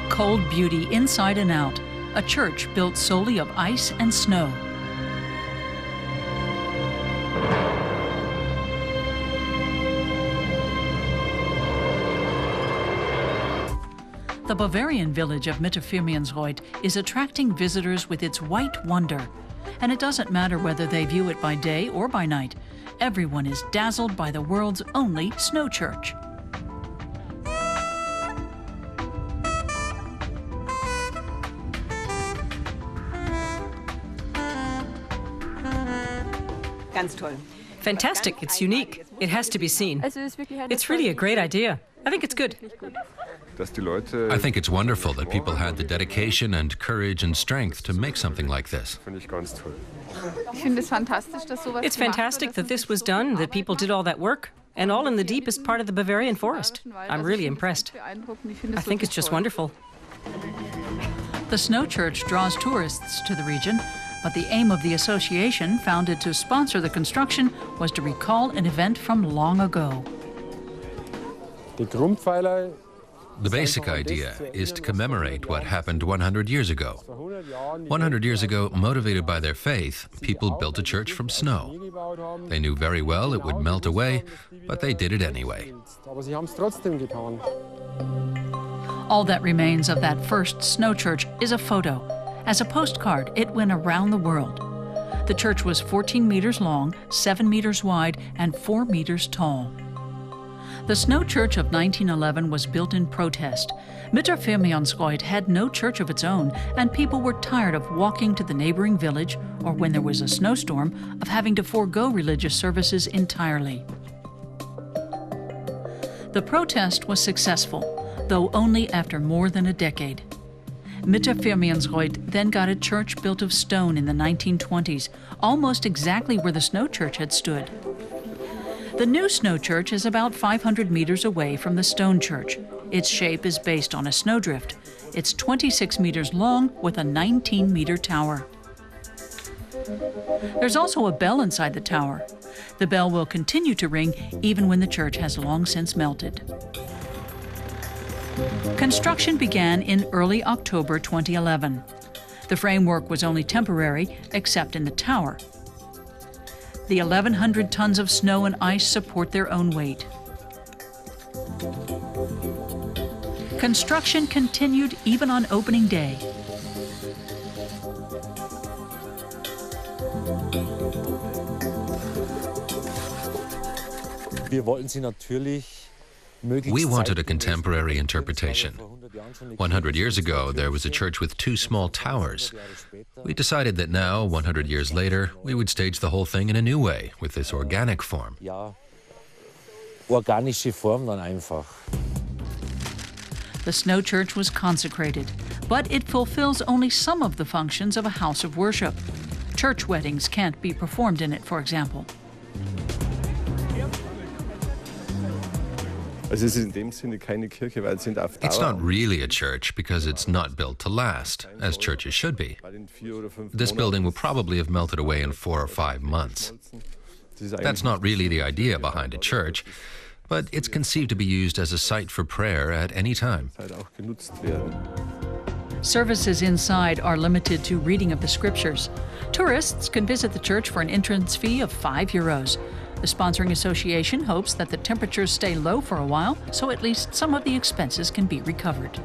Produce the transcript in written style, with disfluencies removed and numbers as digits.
Cold beauty inside and out, a church built solely of ice and snow. The Bavarian village of Mitterfirmiansreut is attracting visitors with its white wonder. And it doesn't matter whether they view it by day or by night. Everyone is dazzled by the world's only snow church. Fantastic. It's unique. It has to be seen. It's really a great idea. I think it's good. I think it's wonderful that people had the dedication and courage and strength to make something like this. It's fantastic that this was done, that people did all that work, and all in the deepest part of the Bavarian forest. I'm really impressed. I think it's just wonderful. The snow church draws tourists to the region, but the aim of the association, founded to sponsor the construction, was to recall an event from long ago. The basic idea is to commemorate what happened 100 years ago. 100 years ago, motivated by their faith, people built a church from snow. They knew very well it would melt away, but they did it anyway. All that remains of that first snow church is a photo. As a postcard, it went around the world. The church was 14 meters long, 7 meters wide, and 4 meters tall. The snow church of 1911 was built in protest. Mitterfirmiansreut had no church of its own, and people were tired of walking to the neighboring village, or when there was a snowstorm, of having to forego religious services entirely. The protest was successful, though only after more than a decade. Mitterfirmiansreut then got a church built of stone in the 1920s, almost exactly where the snow church had stood. The new snow church is about 500 meters away from the stone church. Its shape is based on a snowdrift. It's 26 meters long with a 19-meter tower. There's also a bell inside the tower. The bell will continue to ring even when the church has long since melted. Construction began in early October 2011. The framework was only temporary, except in the tower. The 1,100 tons of snow and ice support their own weight. Construction continued even on opening day. We wanted a contemporary interpretation. 100 years ago, there was a church with 2 small towers. We decided that now, 100 years later, we would stage the whole thing in a new way, with this organic form. The snow church was consecrated, but it fulfills only some of the functions of a house of worship. Church weddings can't be performed in it, for example. It's not really a church because it's not built to last, as churches should be. This building will probably have melted away in 4 or 5 months. That's not really the idea behind a church, but it's conceived to be used as a site for prayer at any time. Services inside are limited to reading of the scriptures. Tourists can visit the church for an entrance fee of €5. The sponsoring association hopes that the temperatures stay low for a while, so at least some of the expenses can be recovered.